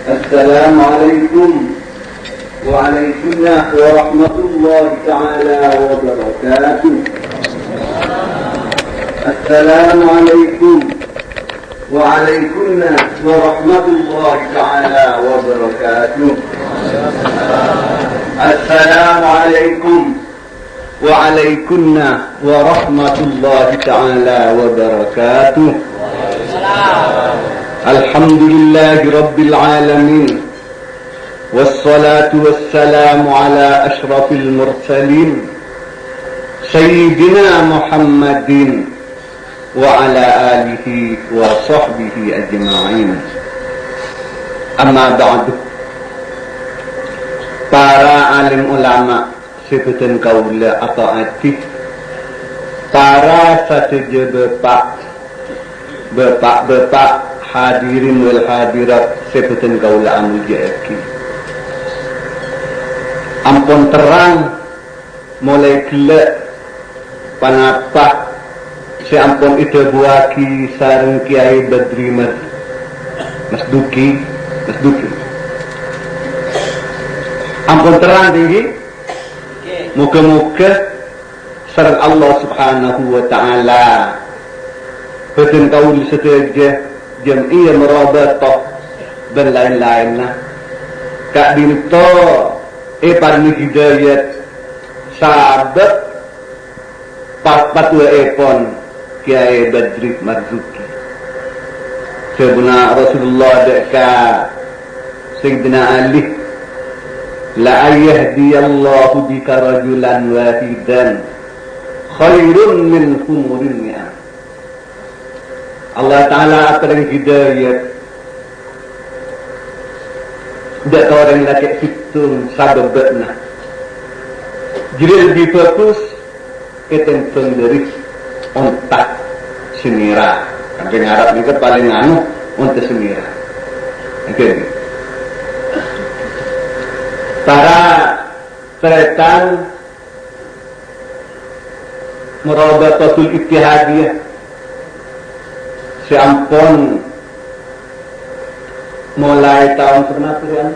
السلام عليكم وعليكم ورحمة الله تعالى وبركاته. السلام عليكم وعليكم ورحمة الله تعالى وبركاته. السلام عليكم وعليكم ورحمة الله تعالى وبركاته. الحمد لله رب العالمين والصلاة والسلام على أشرف المرسلين سيدنا محمد وعلى آله وصحبه أجمعين. أما بعد, para alim ulama sebutan kaula atau atif, para sahaja bapak hadirin wal hadirat sebutan kaula amujaaki. Ampun terang mulai gelap panapa si ampun ida buaki sareng Kiai Badri Mas Duki ampun terang tinggi. Moga-moga sareng Allah Subhanahu wa taala beten kaul sedaya Jam'iyah Murabatah dan lain-lainnya kak dinto parni hidayat sahabat patwa epon Kiai Badri Marzuki sebuna Rasulullah deka Sayyidina Ali la yahdiyallahu bika rajulan wahidan khairun min humurin ni'am. Allah Ta'ala akan hidayat dak orang laki fitung sababna jadi lebih fokus ketenteng dari ontak semira. Sampai Arab ni kan paling anu ontak semira. Okay. Para tretan Murabatatul Ittihadiyah seampun mulai tahun berapa kan?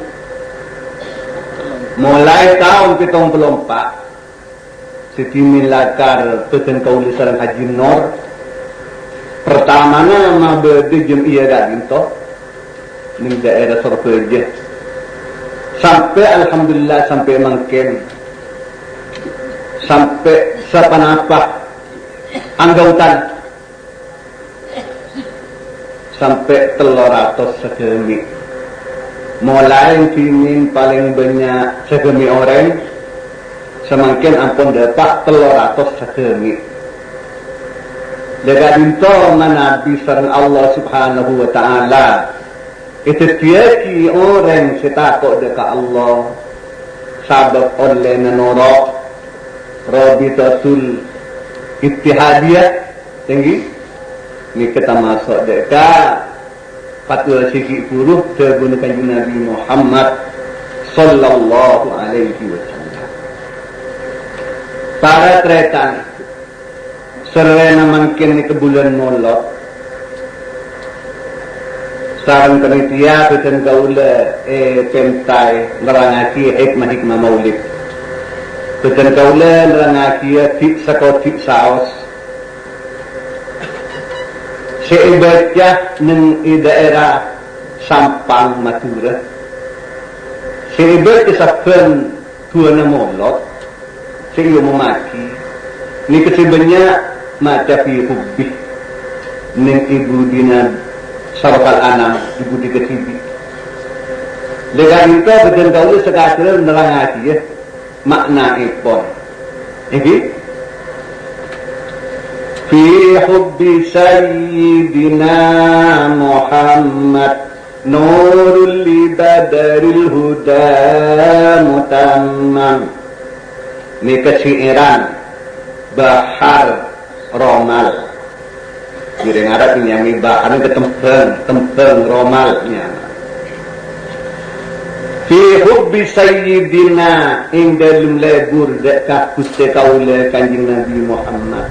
Mulai tahun 74 Sitimilakar peten kauli sareng Haji Nur pertamanya mah bede Jam'iyah Gadinto di daerah Surabaya sampai alhamdulillah sampai mangken sampai sapanapa anggautan sampai 300 segemi mulai timin paling banyak segemi orang semakin ampun dapat 300 segemi dengan itu Nabi sareng Allah Subhanahu wa taala itu tiaki orang setakut dekat Allah sabab oleh menurut Rabitatul Ittihadiyah tinggi ni kita masuk dekat fatwa sikit puluh tergunakan Nabi Muhammad sallallahu alaihi wasallam. Para tretan serena mungkin ni ke bulan Maulud sarang panitia beten kaula pentai nerangaki hikmah maulid beten kaula nerangaki tik sakotik saos seibadnya neng daerah Sampang Madura seibad kesafan tuana Maulud sehingga memaki ni kesibanya mata fi hubbi neng ibu dina Sarokal Anam ibu di ketibi dengan itu beten kaula sekadar nerangaki makna ipon ini fi hubbi sayyidina Muhammad nurul li badaril huda mutammam. Ini kesyiiran Bahar Romal jadi Arab ini yang bahar ke tempeng Romalnya fi hubbi sayyidina ing dalem lebur dekat kuste kaula kanjeng Nabi Muhammad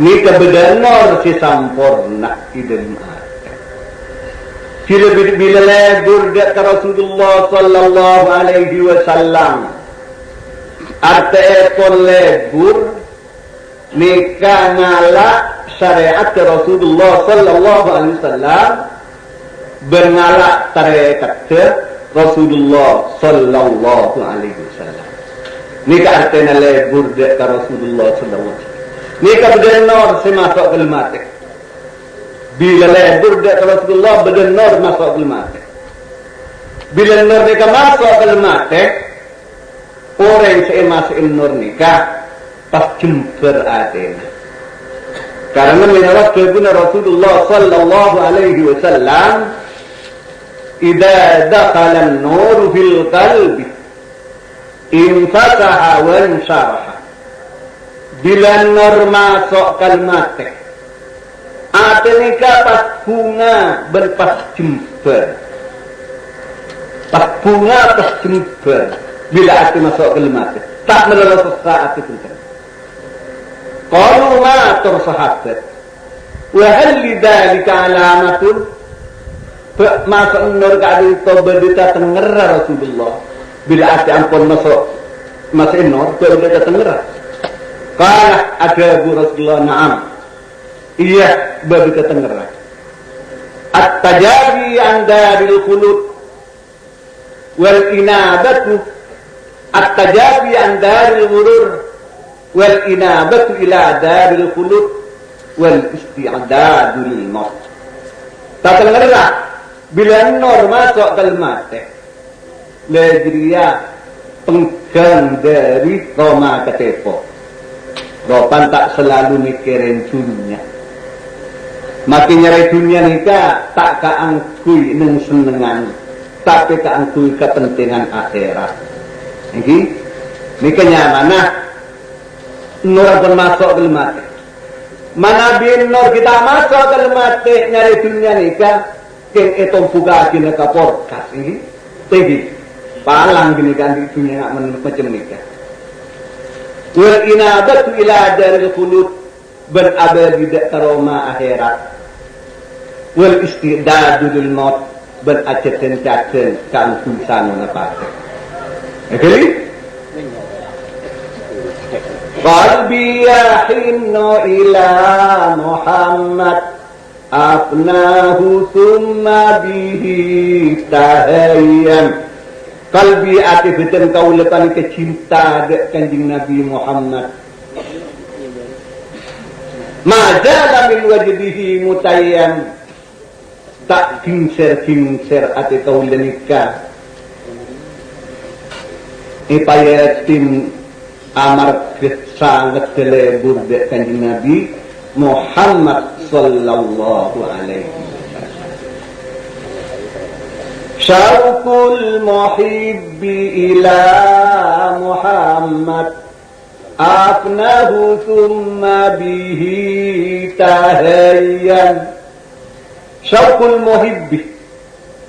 ni kebedanan si sampurna idem bila lebur dak Rasulullah sallallahu alaihi wasallam arte kon lebur nikah ngala syariat Rasulullah sallallahu alaihi wasallam berngalak tarekat Rasulullah sallallahu alaihi wasallam nikah artena lebur dak Rasulullah sallallahu alaihi wasallam nikah bedenor semasuk kelmate bila lebur dak Rasulullah bedenor masuk kelmate bila nur nikah masuk kelmate orang masuk nur nikah pas jember atena karena menurut kebenaran Rasulullah sallallahu alaihi wasallam idza dakhala an-nur fil qalbi infataha wa insyaraha bila nur masuk kalmate atenika pas bunga berpas jember pas bunga pas jember bila ate masuk kalmate tak melelus saat itu qalu ma sahabat wa hal lidzalika alamatun masuk nur kali tobedita tengerah Rasulullah bila ate ampun masuk nur tobedita tengerah qala ada Rasulullah na'am iya babita tengerah at-tajabi an daril khulud wal inabatu at-tajabi an daril ghurur wal inabatu ila daril khulud wal isti'dadu lil maut tak tengerah bila nur masuk kalmate lejria penggang dari Roma ketepo Ropan tak selalu mikirin dunia makin nyari dunia nikah tak keangkui neng senengan tapi keangkui kepentingan akhirat ini nikahnya mana nur pun masuk kalmate mana bin nur kita masuk kalmate nyari dunia nikah keng etong buka gini ke porkas ini tinggi palang gini kan di dunia macam nikah wal inabatu ila daril khulud berabadi dak karoma akhirat wal istidadu lil maut beraceten caten kan susah napa oke qalbi yahinnu ila Muhammad afnahu thumma bihi tahayyan kalbi ati beten kaulakan kecinta dek kanjing Nabi Muhammad majala min wajdihi mutayyan tak kinser ati kaulanika ipayatin amar sangat telebur dek kanjing Nabi Muhammad sallallahu alaihi wasallam syauqul muhibbi ila Muhammad afnahu thumma bihi tahayyan syauqul muhibbi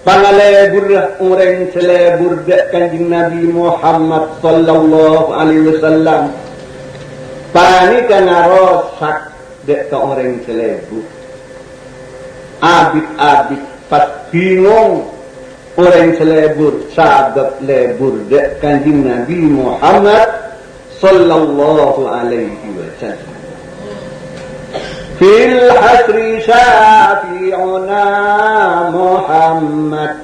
pangalebur orang selebur dek kanjing Nabi Muhammad sallallahu alaihi wasallam panikana rosak dek ke orang selebur abid pas bingung orang selebur sabab lebur dek kanjing Nabi Muhammad sallallahu alaihi wasallam fil hasri syafi'una Muhammad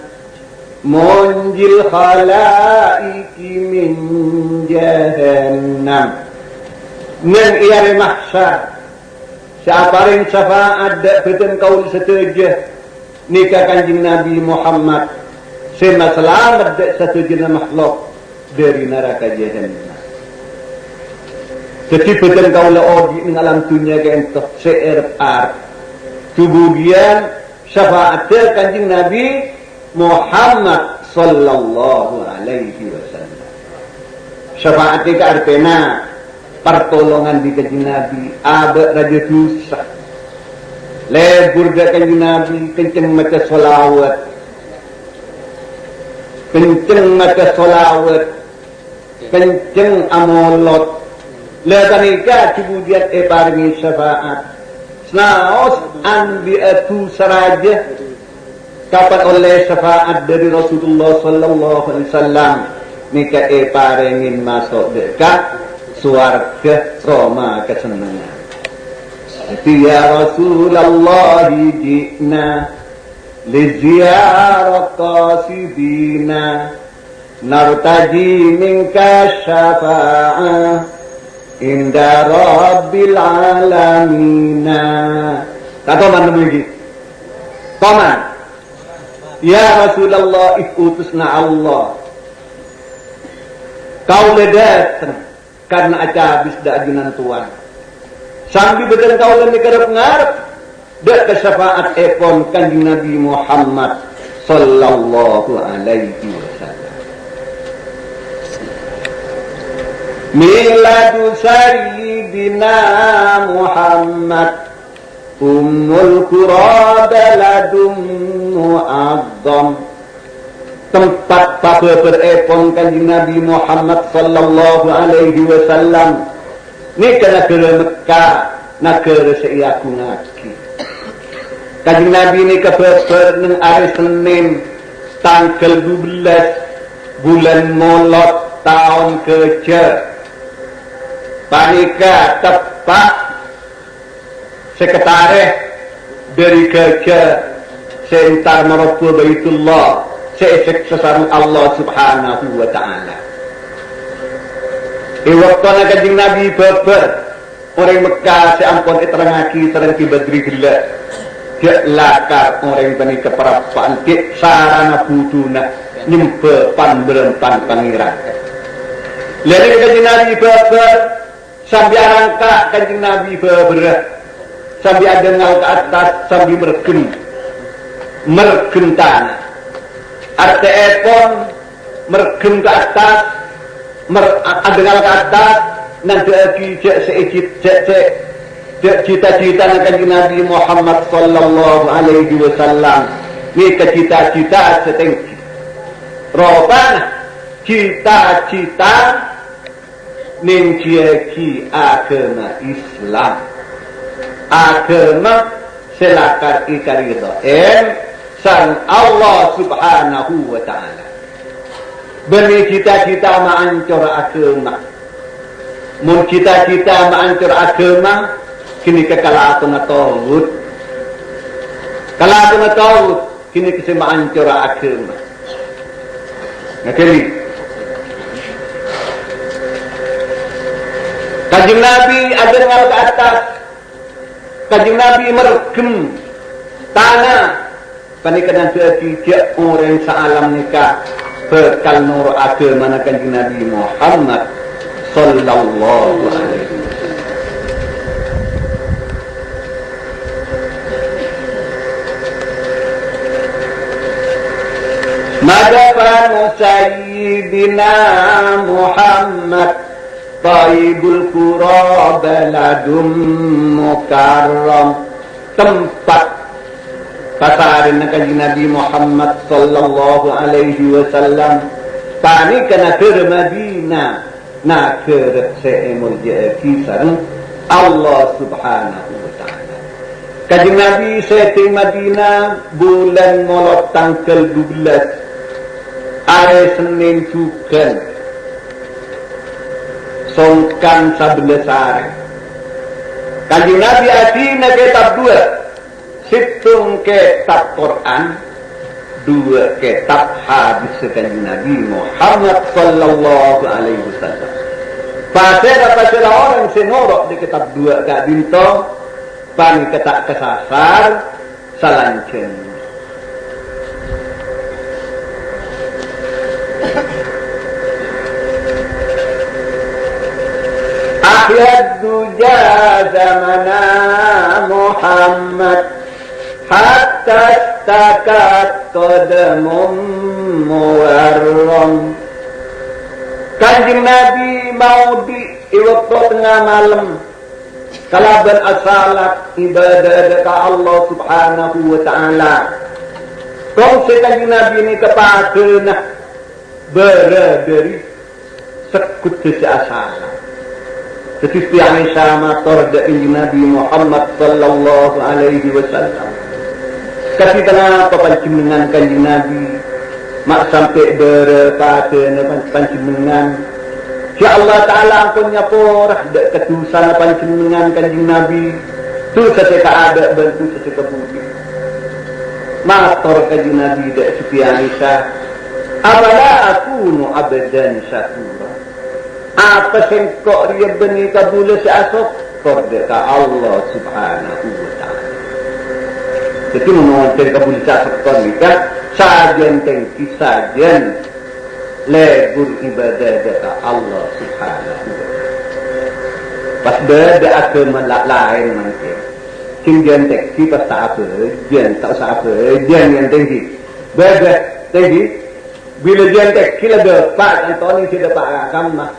munjil khalaiki min jahannam nang iya mahsyar siaparing syafaat dak beten kaul setuju nikah kanjing Nabi Muhammad sema selamat dak setuju makhluk dari neraka jahannam jadi beten kaul odi ing alam dunia ke entuk seerpar kemudian syafaat dak kanjing Nabi Muhammad sallallahu alaihi wasallam syafaat itu artinya pertolongan di kanjeng Nabi abad raja dosa lebur dak kanjeng Nabi kenceng maca selawat kenceng amolot ladanika kemudian paringi syafaat snaos anbiatu saraja kapan oleh syafaat dari Rasulullah sallallahu alaihi wasallam nika parengin masuk dekat swarga Roma kesenangan. Ya Rasulullah ji'na li ziyarat qasidina nartaji minka syafa'ah inda rabbil alamina. Kata mana begini? Paman, ya Rasulullah utusna Allah. Kau ledat karena aca habis da ajunan tuan. Sambil betul kau lagi kerap ngarep dak ke syafaat epon kanjeng Nabi Muhammad sallallahu alaihi wasallam. Miladu sayyidina Muhammad Ummul Qura baladum mu'azzam. Tempat pada berepon kanjeng Nabi Muhammad sallallahu alaihi wasallam ni ke negara Mekah, negara seiaku ngaki. Kanjeng Nabi ni kebeber neng hari Senin tanggal 12 bulan Molot tahun kerja. Panika tepat sekretaris dari kerja sentar Marabul Baitullah seesek sesarung Allah subhanahu wa ta'ala. Waktu kanjeng Nabi beber orang Mekah seampun iterangaki serang kibadri gelak dia lakar orang bani keperapaan ke sarana buduna nyempe panberempan pangeran. Lalu kanjeng Nabi beber sambil arangka kanjeng Nabi beber sambil ada ngal ke atas sambil mergen tanah arti epon mergen ke atas adengal ke atas nanti lagi cita-cita kanjeng Nabi Muhammad sallallahu alaihi wasallam ni cita-cita setinggi roban cita-cita ning kiai agama Islam agama selakar ikarida sang Allah subhanahu wa ta'ala beri cita-cita ma'ancur agama. Mun cita-cita ma'ancur agama kini kekalaatan tauhid. Kalaatan tauhid kini kasi ma'ancur agama. Nakali. Kanjeng Nabi ada ngal ke atas. Kanjeng Nabi mergem tanah. Panikadan sejak orang saalam nikah bekal nur agama kanjeng Nabi Muhammad sallallahu alaihi wasallam. Madafan sayyidina Muhammad Taibul Qura baladum mukarram tempat pasarin kanjeng Nabi Muhammad sallallahu alaihi wasallam pani kana ke Madinah na ke seemul kisah Allah subhanahu wa ta'ala. Kanjeng Nabi setting Madinah bulan Molot tanggal 12 hari Senin juga songkan 11 hari. Kanjeng Nabi adina kitab 2 hitung kitab Quran 2 kitab hadis kanjeng Nabi Muhammad sallallahu alaihi wasallam. Pasal orang senorok di kitab 2 kak dinto pan ketak kesasar salancen. Akhir duja zamana Muhammad hatta takat qadamum muwarram. Kanjeng Nabi mau di waktu tengah malam kalaban asalat ibadah ke Allah subhanahu wa ta'ala. Kau kanjeng Nabi ini kepada beradari sekut sisi asalat. Seperti yang sama torda Nabi Muhammad sallallahu alaihi wasallam. Kasih tengah pepancingan kanjeng Nabi, mak sampai berpada pancingan. Ya Allah Ta'ala ampunnya porah dek ketusan pancingan kanjeng Nabi. Tu seseka ada bantu seseka budi. Mator kanjeng Nabi dek Siti Aisyah. Abala akunu abadan syakura. Apa sengkok dia benih kabula seasok kordeka Allah Subhanahu wa Ta'ala. Jadi menonton kabula seasok kordeka sajen tengki sajen lebur ibadah deka Allah Subhanahu wa Ta'ala. Pas beda agama lain macam tinggian tengki pas tak apa jen tak usah apa jen yang tinggi beda tinggi. Bila jen tengki lah dapat Antoni si dapat agama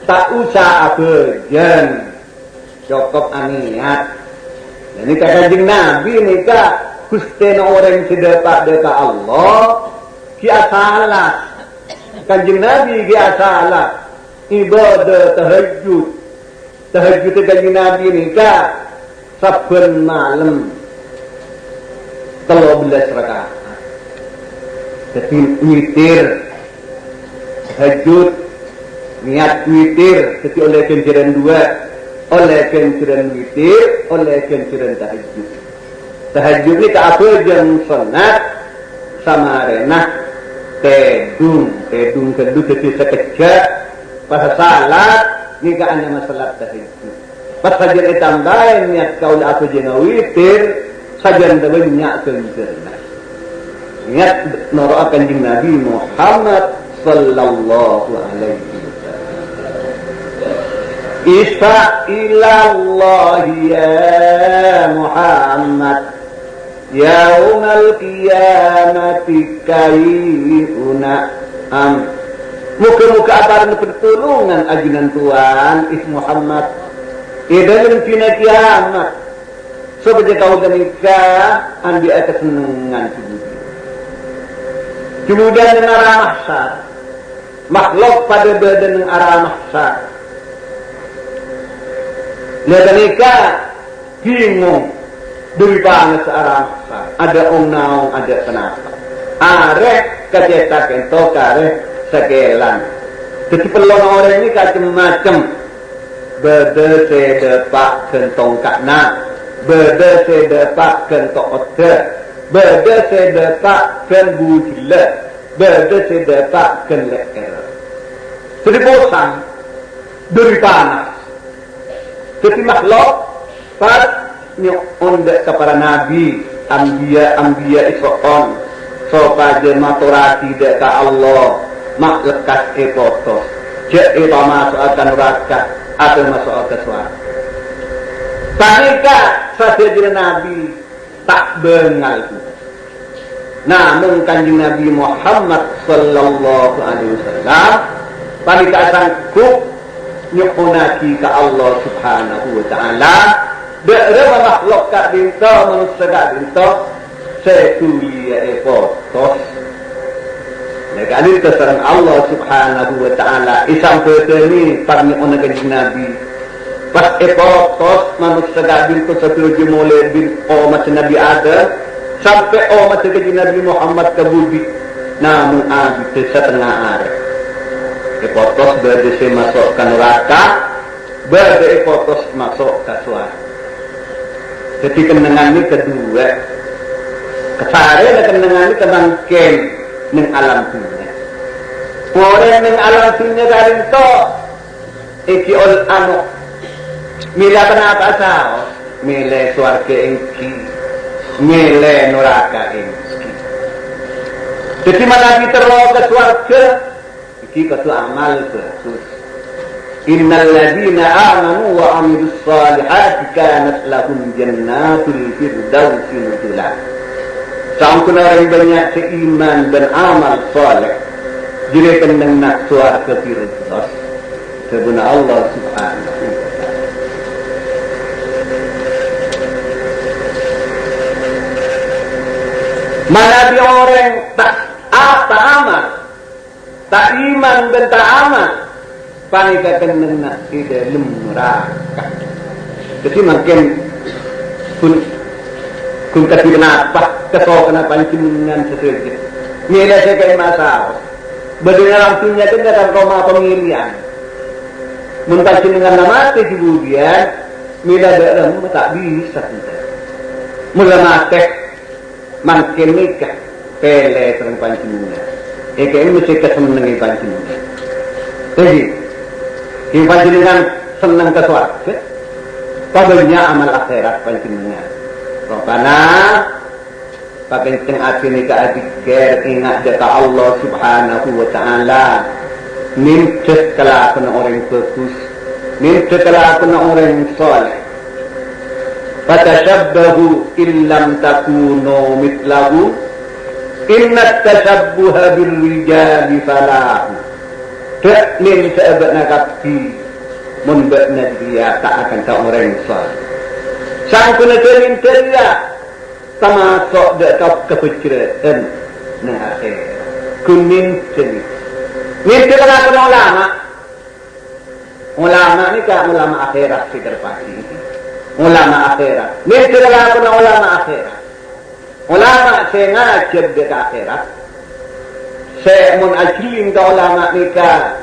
tak usah apa jen cukup aniat. Ini kanjeng Nabi ni kak kustena orang si dapat Allah kia salah. Kanjeng Nabi dia salah ibadah tahajud kanjeng Nabi ni kak saben malam 13 rakaat. Jadi witir tahajud niat witir jadi oleh kenceran dua oleh kenceran witir oleh kenceran tahajud ni tak apa jam sunat sama renah tedung kedua ketika sekejap pas salat ni kan hanya masalah tahajud pas saja ditambahin niat kau apa jenah witir saja anda banyak kencerna niat noroa kanjeng Nabi Muhammad sallallahu alaihi wasallam. Isfa ilallah ya Muhammad yaumal qiyamati kaifuna muka-muka aparan pertolongan ajunan Tuhan is Muhammad dalam kina kiamat sebagai kau menikah andi atas senengan kemudian dengan arah mahsyar makhluk pada badan dengan arah mahsyar mereka bingung dari banget searah mahsyar ada naung ada kenapa areh kecetak ento kareh segelan jadi pelon orang ini macam-macam beda sedepak kentong kakna beda sedepak kentong otak beda sedepak ken bujila beda sedepak ken leker jadi bosan dari panas jadi makhluk pas ni onde kepada nabi ambia isoon sopaje maturati deka Allah mak lekas epotos je masuk akan neraka atau masuk ke surga panika saja nabi tak bengal itu. Namun kanjeng Nabi Muhammad sallallahu alaihi wasallam panika sanggup nyukunaki ke Allah Subhanahu wa Ta'ala dere makhluk ka dinto manusia ka dinto setulia epotos negani terserang Allah Subhanahu wa Ta'ala isam peteni pagnyukuna kanjeng Nabi pas epotos manusia ka dinto setulia mulai bin umat Nabi Adam sampai umat Nabi Muhammad kabudi namun abis setengah hari epotos berdesi masuk ke neraka berde epotos masuk ke surga jadi kenangan ini kedua kesare dan kenangan ini kebangkit ning alam dunia orang ning alam dunia dari itu iki ol anu mila kenapa sao mila surga engki mila neraka engki jadi mana kita roh ke surga iki katu amal khusus innal ladina amanu wa amilus salihati kanat lahum jannatul firdausi nuzula sampai orang banyak seiman dan amal saleh jadi kendang nak surga firdaus kepada Allah Subhanahu wa Ta'ala mana dia orang tak apa amal tak iman dan tak aman panika kena di dalam neraka jadi makin pun Kung kasi kenapa, kenapa pancingan sesuatu. Mila saya kayak masalah. Benar punya itu datang koma pemilihan. Muntasin dengan nama kemudian mila dalam tak bisa kita. Mula mate makin nikah pele terang pancingan. Kayak mesti kesenangan pancingan. Jadi, yang pancingan senang ke suarga, pabalnya amal akhirat pancingan. Karena pakenceng hati ni keadikir ingat jata Allah subhanahu wa ta'ala nimcet kelakuan orang fokus nimcet kelakuan orang soleh fatashabbahu illam takunu mitlahu inna tashabbuha birrijali falahu tak nim sahabat nakapi munbakna dia tak akan tak orang soleh sang kuna terin teria termasuk dekat kepercayaan nah kuning jenis ni terlalu ulama ni kan ulama akhirat sekitar pasti ulama akhirat ni terlalu ulama akhirat ulama saya ngajib dekat akhirat saya mun ajlim ke ulama ni kan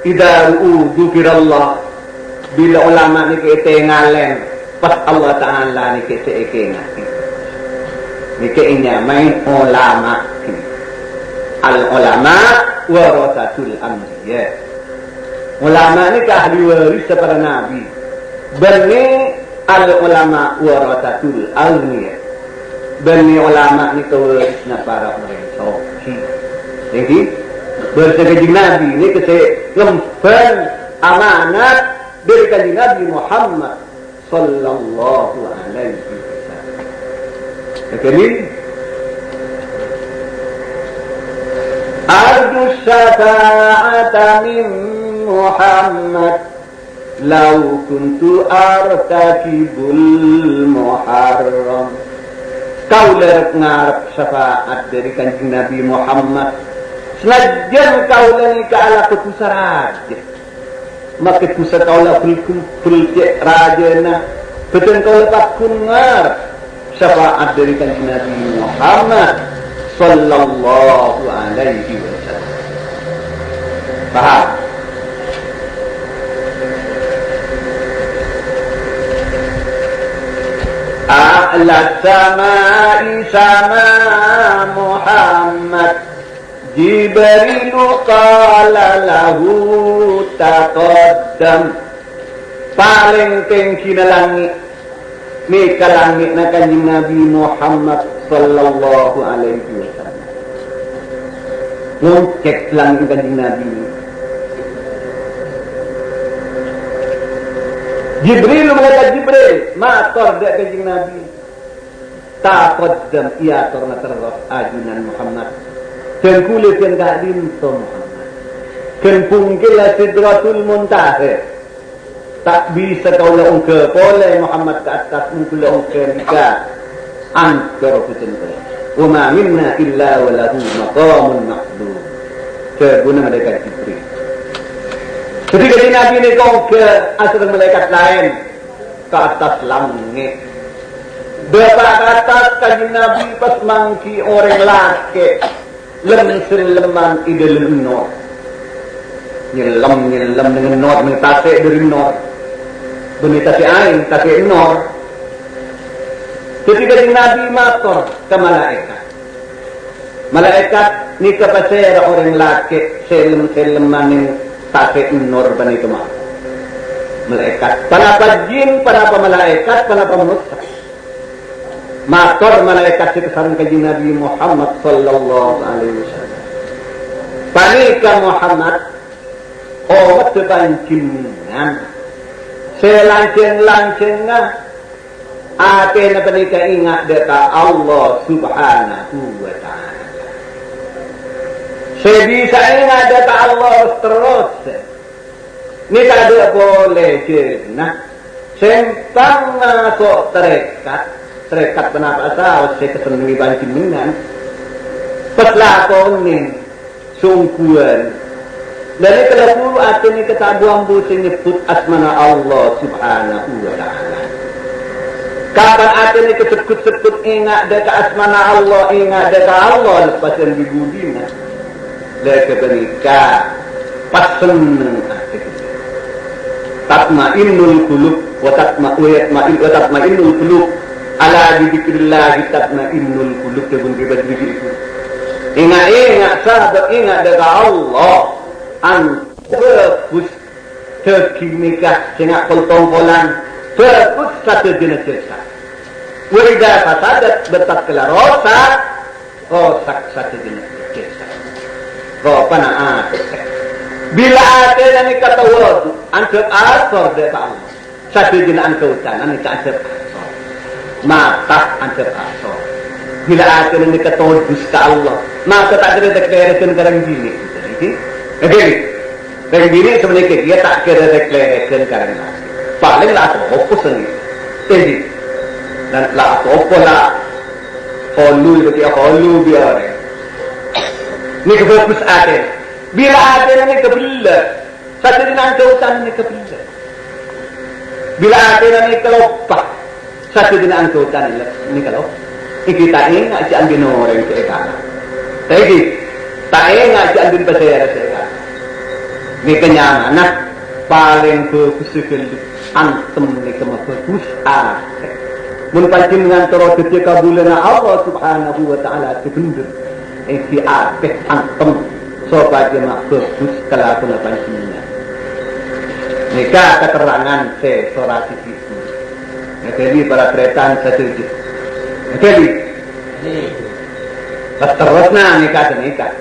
idza dzukirallah bila ulama ni kita ngalen pas Allah Ta'ala ni kita ikengat nikahnya main ulama al-ulama warasatul anbiya ulama ni ahli waris para nabi bani al-ulama warasatul anbiya bani ulama ni warisnya para orang soleh jadi bersegajing nabi ni kese lempan amanat dari kanjeng Nabi Muhammad sallallahu alaihi wasallam. Jadi arju syafa'ata min Muhammad law kuntu artakibul muharram. Kau lerek ngarep syafaat dari kanjeng Nabi Muhammad senajan kau lani ke ala ketusar aja maka pusat kau lah pulcek rajana betul kau lepas kungar syafaat dari kanjeng Nabi Muhammad sallallahu alaihi wasallam. Faham? A'la sama'i sama Muhammad Jibril qala lahu taqaddam paling tinggi na langit ni ka langit na kanjeng Nabi Muhammad sallallahu alaihi wasallam ngecek langit kanjeng Nabi Jibril malaikat Jibril mator dak kanjeng Nabi taqaddam ia torna terus ajunan Muhammad dan kulit yang tak lintung dan pungkila sidratul muntaha tak bisa kau laung ke boleh Muhammad ke atas mungkin laung ke nikah angkar kucinta wa ma minna illa walahu maqamun maqdum keguna malaikat Jibril ketika di Nabi ini kau ke asal malaikat lain ke atas langit bapak atas kanjeng Nabi pas mangki orang laki lem-seleman idalem nor nyelam dengan nor mentasik dari nor benih tasik air tasik nor ketika Nabi matur ke malaikat ni kepasera orang laki selem-seleman tasik nor benih itu malaikat panapa jin panapa malaikat panapa manusia matur malaikat sekesarang kanjeng Nabi Muhammad sallallahu alaihi wasallam. Panika Muhammad oh tebancingan selanceng-lancengan ate na panika ingat data Allah subhanahu wa ta'ala. Sebisa ingat data Allah terus. Ni tak ada boleh jenah. Sentang masuk terikat kenapa asal saya kesenangi bancingan pas lakonin sungguhan dari kalau hati ni kita buang busi nyebut asmana Allah subhanahu wa ta'ala Kapan ada ni kesebut-sebut ingat dekat asmana Allah, ingat dekat Allah lepas yang dibudina. Dekat bernikah, pas seneng hati kita. Tatma'innul qulub wa tatma'innul qulub ala dzikrillah tatma'innul qulub kebun kibat begitu. Ingat sahabat, ingat dekat Allah. Fokus terkinikah sehingga koltong-kolan fokus satu jenis cerita. Wiridah fasadat bertatkala rosak satu jenis cerita. Panah bila ada yang kata wadu antar asor dekat Allah satu jenis angkautan ini antar asor mata antar asor. Bila ada yang kata dusta Allah maka tak ada deklarasi karang gini. Dari diri sebenarnya dia tak kira deklarasi karang lagi. Paling lah apa sendiri. Jadi dan lah apa lah holu itu dia holu biar. Ni fokus ada. Bila ada ni kebelah. Satu dengan keutan ni kebelah. Bila ada ni kelopak. Satu dengan keutan ni kalau. Kita ingat jangan orang sekarang. Jadi tak ingat jangan pasal sekarang. Ni kenyamanan paling fokus sekali. Antum ni kemana fokus ada. Munpancing dengan terus ketika bulan Allah Subhanahu Wa Taala kebendur. Isi apik antum supaya mak fokus kelakon pancingnya. Nikah keterangan seorang itu. Jadi para tretan setuju. Jadi terusnya nikah.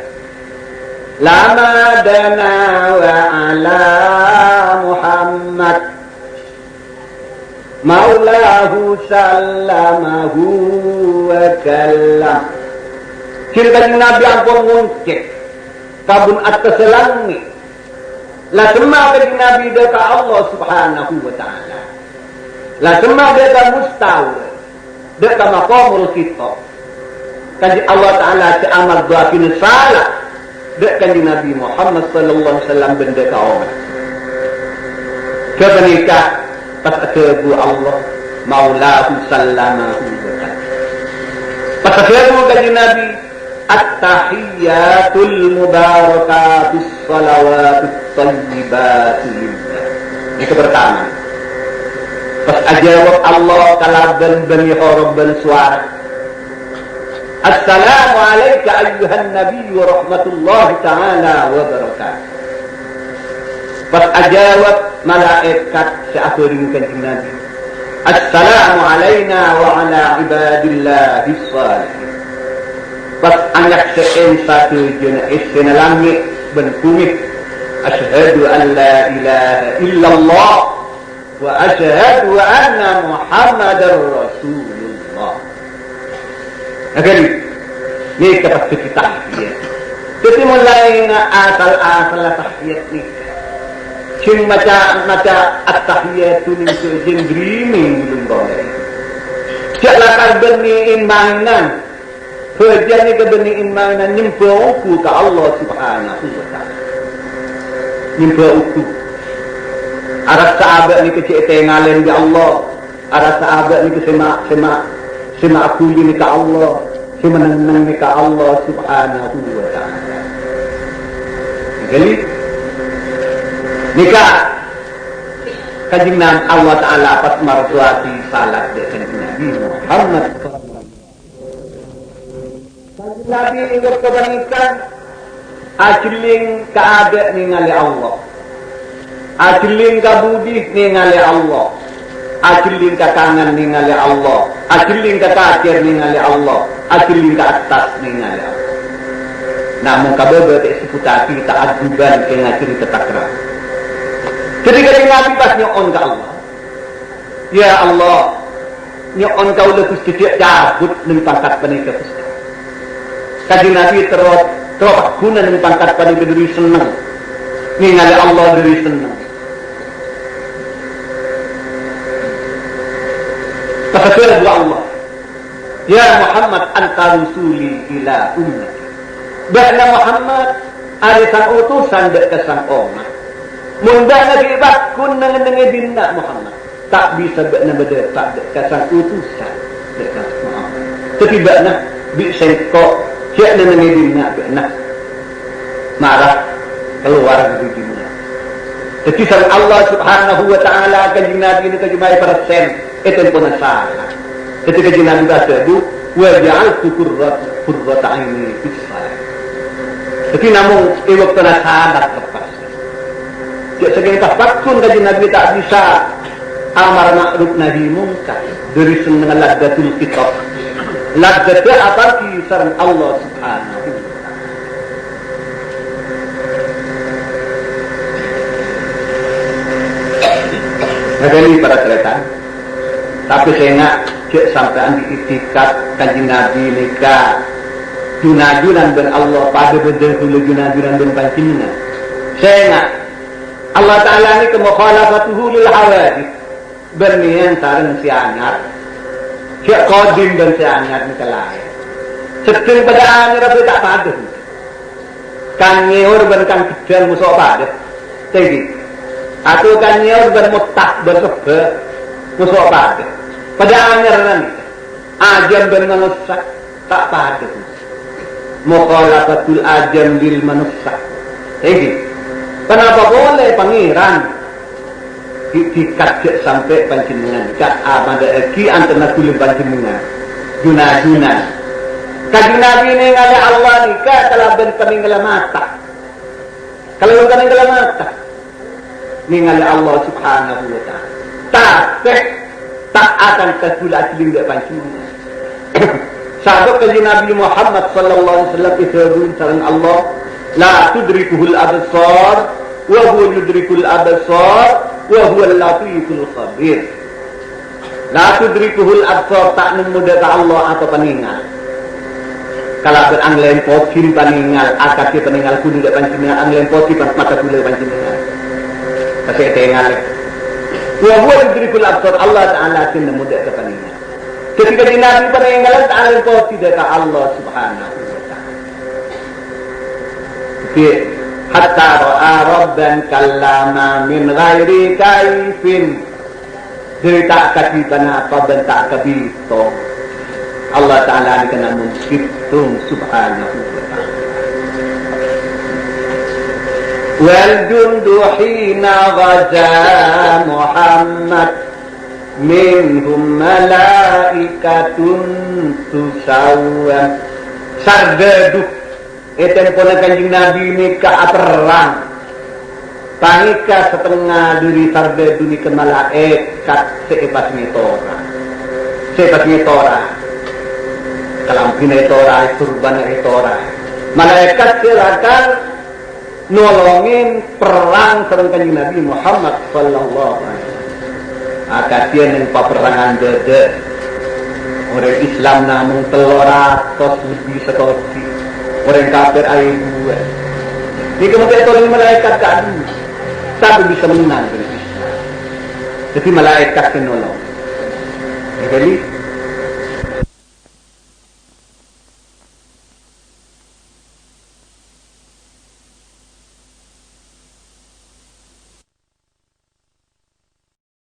Lama dana wa ala Muhammad Maulahu sallamahu wa kallam. Cerita Nabi ampun mungkin kabun atas langit. La semua bagi Nabi dekat Allah Subhanahu Wa Taala. La semua dekat mustawa. Dekat maqamul khitab. Kaji Allah Taala amal doakin salah. Dekat Nabi Muhammad sallallahu alaihi wasallam benda kaum. Kebenikah pas kebu Allah maulahu sallamahu wa kallam. Pas kebu kaji Nabi at-tahiyyatul mubarakatus salawatut thayyibatul lillah. Ini pertama. Pas ajawab Allah kalaban bani haraban suara. Assalamu alayka ayyuhan nabi wa rahmatullahi ta'ala wa barakatuh. Pas ajawab malaikat seakhirin kanjeng Nabi. Assalamu alayna wa ala ibadillahi shalihin. Pas anyak se'en satu jenis senalangit benkumit. Asyhadu an la ilaha illallah wa asyhadu anna Muhammadar Rasulullah. Akhirnya, ni kapag kita tahiyat. Jadi mulai na asal-asal tahiyat ni. Sing maca at-tahiyat tu ni sejeng dreaming belum boleh. Janganlah benih imanan. Kerja ni benih imanan nyempa uku ke Allah Subhanahu Wa Taala. Nyempa uku. Arah sahabat ni kecil tengalen di Allah. Arah sahabat ni sema aku ni ke Allah. Sema menang ni ke Allah Subhanahu Wa Taala. Jadi nikah kanjeng Nabi Allah Taala pas marzuati salat dengan Nabi Muhammad sallallahu alaihi wasallam. Nabi ingin kebanikan ajling kaada ningali Allah. Ajling kabudi ningali Allah. Ajling kakangan ningali Allah. Ajling kakakir ningali Allah. Ajling ke atas ningali Allah. Namun kabebe tak seputati tak aduban kena cerita takra. Ketika Nabi pas nyon ke Allah. Ya Allah, nyon kau lepas tidak cabut dengan pangkat panika pasti. Kaji Nabi terus guna dengan pangkat panika diri senang. Ningali Allah diri senang. Kata Allah, ya Muhammad anta rusuli ila ummati. Bahna Muhammad ada sang utusan dek ke sang umat. Munda nabi bakun dengan dinna Muhammad. tak bisa benda-benda tak kasang utusan dekat maaf. Tapi benda bi sengkok siap nak ngedina benda marah keluar dari dunia. Jadi sang Allah Subhanahu wa taala kanjeng Nabi ni kajumai persen itu pun salah. Ketika kanjeng Nabi baca itu wa ja'altu qurrata aini fis salat. Jadi namun iwak tanah sadar lepas. Jadi segentas waktu kanjeng Nabi tak bisa amar ma'ruf nahi munkar dari senang laddatul kitab. Laddatnya apa kisah Allah Subhanahu wa taala. Ini para cerita, tapi saya nak cek sampai di itikat kanjeng Nabi nikah junajunan ben Allah pada betul dulu junajunan ben pancinna. Saya nak Allah Taala ni kemukhalafatuhu lil hawadith bernian sareng si anyar cek qadim dan si anyar ni kelai sedeng pada anyar apa tak pada kan nyeor ben kan gedal musuh pada jadi atau kan nyeor bermutak bersebe musuh pada anyar nanti ajam ben manusia tak pada mukhalafatul ajam lil manusia jadi kenapa boleh pangeran dikajak sampai panjenengan kat amada eki antara kulit panjenengan junajunan kanjeng Nabi ini ngale Allah nikah kalau ben peninggalan mata kalau peninggalan mata ningali Allah Subhanahu wa taala tak akan kesulat linda panjenengan sahabat kanjeng Nabi Muhammad sallallahu alaihi wasallam itu sareng Allah la tudrikuhul absar wa huwa yudrikul absar wa huwa al-latiful khabir. La tudrikuhul absar tak nemu Allah atau peninggal. Kalau beranglen posin peninggal akad peninggal kudu dak panjenengan anglen posin mata kudu panjenengan. Kasih tengal. Wa huwa yudrikul absar Allah taala tin nemu dak peninggal. Ketika Nabi peninggalan tak anglen posin dak Allah Subhanahu wa taala. Hatta ra'a rabban kallama min ghairi kaifin cerita katibana apa bentak kabito Allah Ta'ala ni kena menghitung Subhanahu wa ta'ala wal jundu hina ghaza Muhammad minhum malaikatun tusawwam sardadu eten pun kanjeng Nabi ni ke perang panika setengah dari sarde dunia ke malaikat seepas ngetora kalam pinetora turban etora malaikat silakan nolongin perang sareng kanjeng Nabi Muhammad sallallahu alaihi wasallam akatian yang peperangan dede orang Islam namung 300 lebih sekoci orang kafir ayat 2 ini kemudian tolong malaikat kan tapi bisa menang dengan Islam jadi malaikat menolong jadi